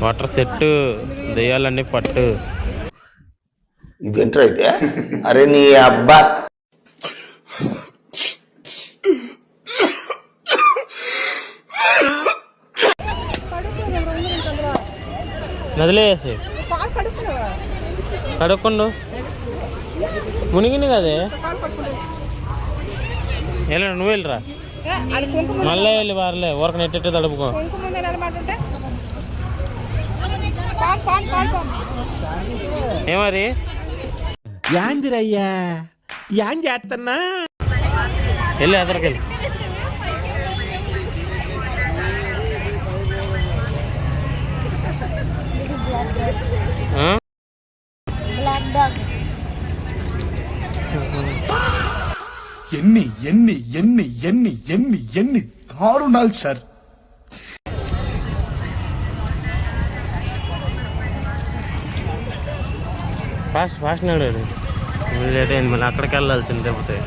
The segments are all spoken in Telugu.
వాటర్ సెట్ దెయ్యాలన్నీ పట్టు. ఇదేంట్రా అయితే? అరే నీ అబ్బా నదిలేసి కడుక్కుండు మునిగింది కదే. వెళ్ళ నువ్వు వెళ్ళరా మళ్ళీ వెళ్ళి వారలే ఊరక నెట్టెట్టే తడుపుకో. ఏమరి యాందిరయ్యా యాం చేస్తున్నా వెళ్ళి అదరకెళ్ళి. ఎన్ని ఎన్ని ఎన్ని ఎన్ని ఎన్ని ఎన్ని దారుణాలు సార్. ఫాస్ట్ ఫాస్ట్ నడవదు లేట్ అయింది మళ్ళీ అక్కడికి వెళ్ళాల్సింది లేకపోతే.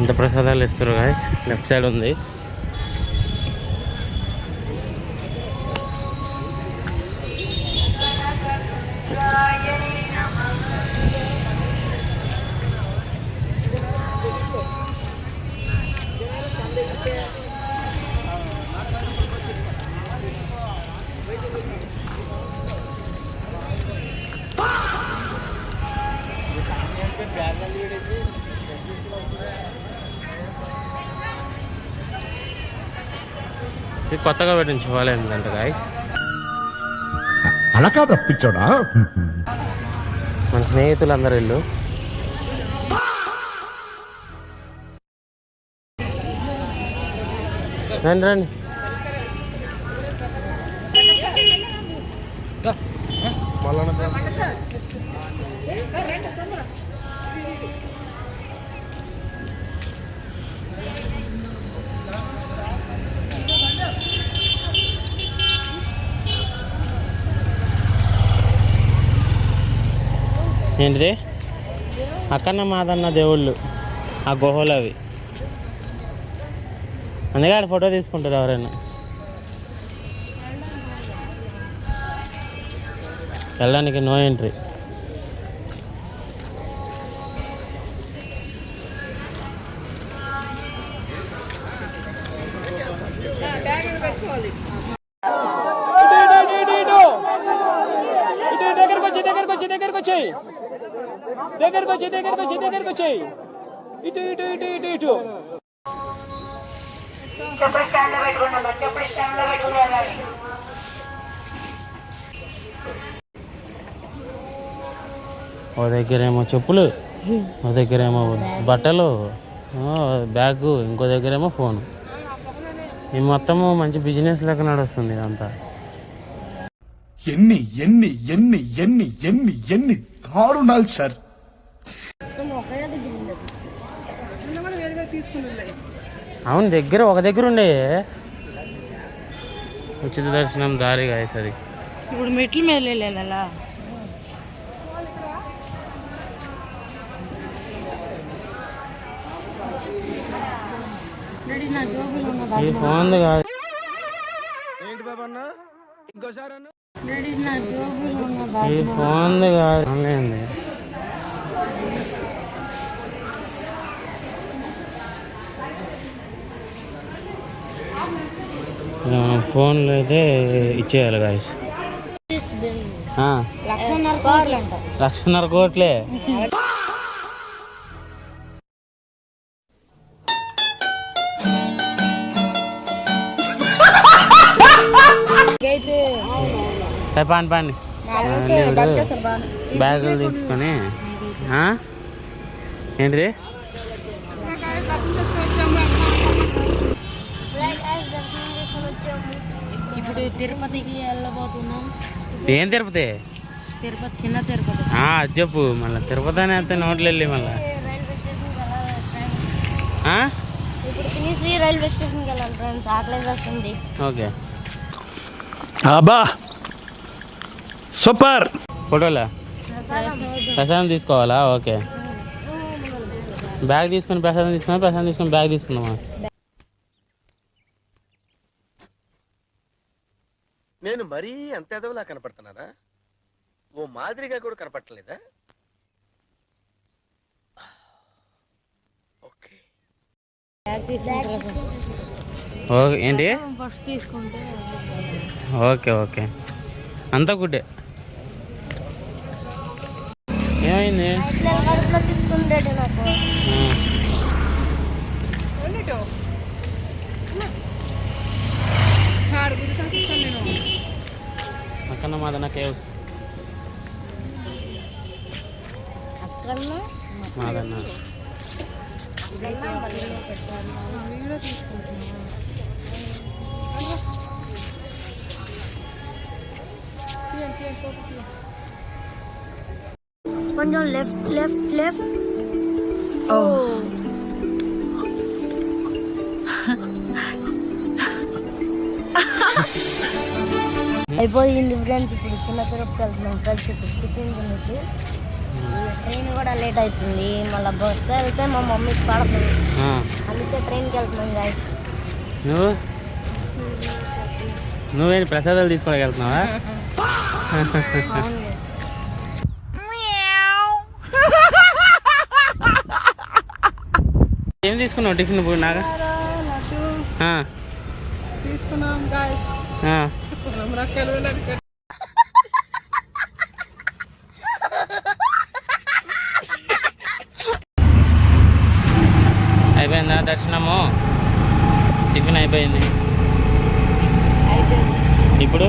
ఎంత ప్రసాదాలు ఇస్తారు గాయస్. లెఫ్ట్ సైడ్ ఉంది. ఇది కొత్తగా పెట్టిన శివాలయం ఏంటంటే గాయస్. అలా కాదు అప్పించాడా మన స్నేహితులందరూ ఇల్లు. రండి రండి. ఏంటిది అక్కన్న మాదన్న దేవుళ్ళు ఆ గుహలు అవి. అందుకే ఆడ ఫోటో తీసుకుంటారు ఎవరైనా. వెళ్ళడానికి నో ఎంట్రీ. దగ్గరకు వచ్చేయి. ఇటు ఇటు ఇటు ఇటు ఇటు. ఓ దగ్గరేమో చెప్పులు, ఓ దగ్గరేమో బట్టలు, బ్యాగు, ఇంకో దగ్గరేమో ఫోను. ఈ మొత్తము మంచి బిజినెస్ లెక్క నడుస్తుంది ఇదంతా. ఎన్ని ఎన్ని ఎన్ని ఎన్ని ఎన్ని ఎన్ని దారుణాలు సార్. అవును దగ్గర ఒక దగ్గర ఉండే ఉచిత దర్శనం దారి గాయస్. అది ఇప్పుడు మెట్ల మీద వెళ్ళాలా? ఈ ఫోన్ కాదు. ఈ ఫోన్ కాదు ఆన్లైన్. ఫోన్లో అయితే ఇచ్చేయాలి గాయస్. 1,50,000 కోట్లే. పాని పాని బ్యాగులు తీసుకొని ఏంటిది ఇప్పుడు తిరుపతికి వెళ్ళబోతున్నాం. ఏం తిరుపతి? తిరుపతి చిన్న తిరుపతి. అది చెప్పు మళ్ళీ తిరుపతి అని అయితే నోట్లు వెళ్ళి మళ్ళీ ఇప్పుడు తినేసి రైల్వే స్టేషన్కి వెళ్ళాలి ఫ్రెండ్స్, ఆకలి వస్తుంది. ఓకే అబ్బా సూపర్. ఫోటోలా ప్రసాదం తీసుకోవాలా? ఓకే బ్యాగ్ తీసుకొని ప్రసాదం తీసుకొని బ్యాగ్ తీసుకుందామా? నేను మరీ అంత ఎదవలా కనపడుతున్నానా? ఓ మాదిరిగా కూడా కనపడలేదా? ఓకే ఓకే ఏంటి? ఫస్ట్ తీసుకుంటే ఓకే ఓకే అంతా గుడ్డే. ఏమైంది? కడుపులో తిప్పుతుండేది నాకు. అక్కడ మాదన్న కేవ్స్ అక్కడ మాదన్న కొంచెం లెఫ్ట్ లెఫ్ట్ లెఫ్ట్. అయిపోయింది ఫ్రెండ్స్. ఇప్పుడు చిన్న తిరుపతి వెళ్తున్నాం ఫ్రెండ్స్. ఇప్పుడు టిఫిన్ తినేసి ట్రైన్ కూడా లేట్ అవుతుంది. మళ్ళీ బస్సు వెళ్తే మా మమ్మీకి పడుతుంది, అందుకే ట్రైన్కి వెళ్తున్నాం గాయస్. నువ్వేంటి ప్రసాదాలు తీసుకోవడానికి వెళ్తున్నావా? ఏం తీసుకున్నావు టిఫిన్ ఇప్పుడు? నాగా తీసుకున్నాం అయిపోయిందా దర్శనము? టిఫిన్ అయిపోయింది. ఇప్పుడు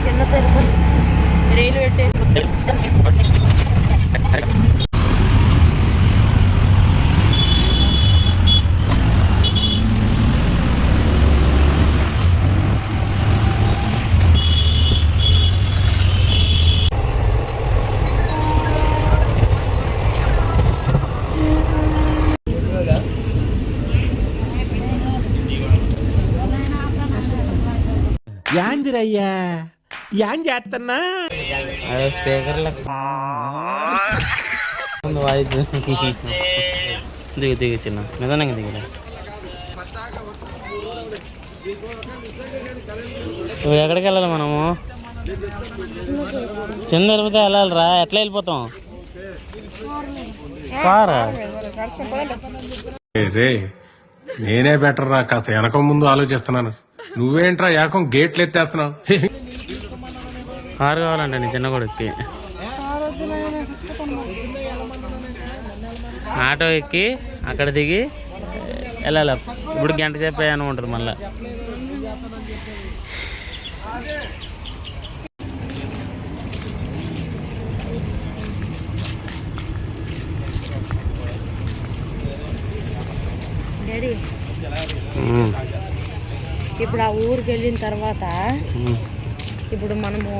చిన్న తిరుపతి రైలు పెట్టే యాందిరయ్యా యాం చేస్తున్నా? అదే స్పీకర్ల వాయిస్. దిగు చిన్న నిదానంగా దిగులే. నువ్వు ఎక్కడికి వెళ్ళాలి మనము? చిన్న తిరుపతి వెళ్ళాలిరా. ఎట్లా వెళ్ళిపోతాం? కారా? రే నేనే బెటర్ రా, కాస్త వెనక ముందు ఆలోచిస్తున్నాను. నువ్వేంట్రా ఏకం గేట్లు ఎత్తేస్తున్నావు? కారు కావాలంటే నీ చిన్న కొడుక్కి. ఆటో ఎక్కి అక్కడ దిగి వెళ్ళాలి. ఇప్పుడు గంట సేపు అని ఉంటుంది మళ్ళీ. డాడీ ఇప్పుడు ఆ ఊరికి వెళ్ళిన తర్వాత ఇప్పుడు మనము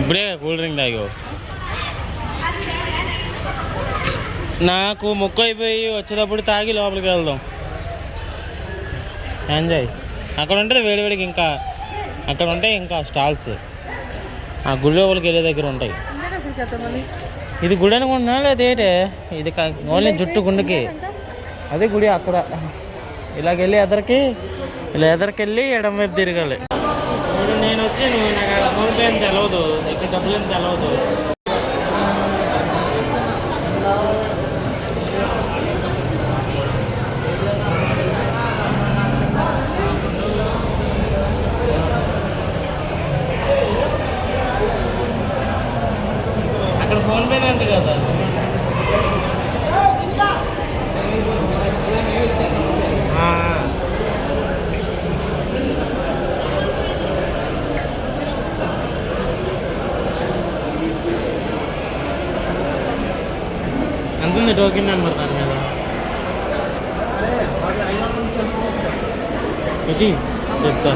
ఇప్పుడే కూల్ డ్రింక్ తాగావు. నాకు ముక్కు అయిపోయి వచ్చేటప్పుడు తాగి లోపలికి వెళ్దాం. ఎంజాయ్. అక్కడ ఉంటుంది వేడివేడికి. ఇంకా అక్కడ ఉంటాయి ఇంకా స్టాల్స్. ఆ గుడి లోపలికి వెళ్ళే దగ్గర ఉంటాయి. ఇది గుడి అనుకుంటున్నా లేదేటే? ఇది ఓన్లీ జుట్టు గుండుకి. అదే గుడి అక్కడ. ఇలాగెళ్ళి ఇలా ఎదరికెళ్ళి ఎడం వైపు తిరగాలి. ఇప్పుడు నేను వచ్చి నాకు అమౌంట్ ఏం తెలవదు, ఇక్కడ డబ్బులు ఏం తెలవదు. టోకెన్ నెంబర్ దాని మీద ఇది చెప్తా.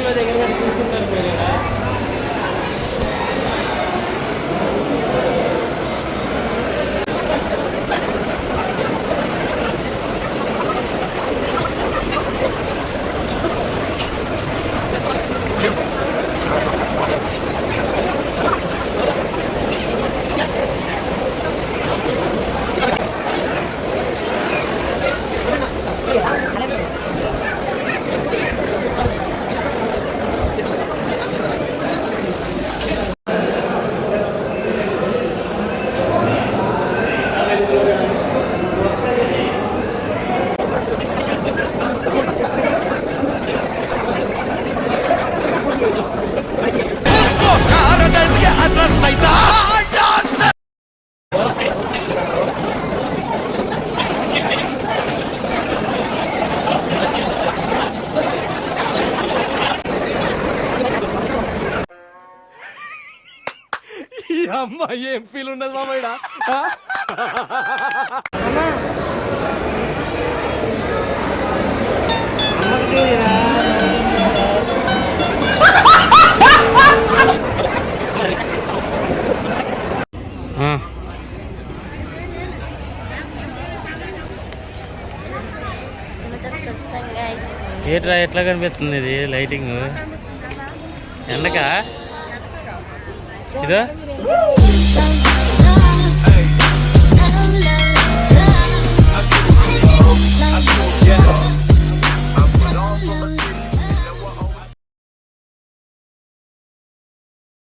దగ్గర పెట్టి కూర్చుంటారు మీరు ఇక్కడ. ఏట్రా ఎట్లా కనిపిస్తుంది ఇది లైటింగ్ ఎండక ఇదో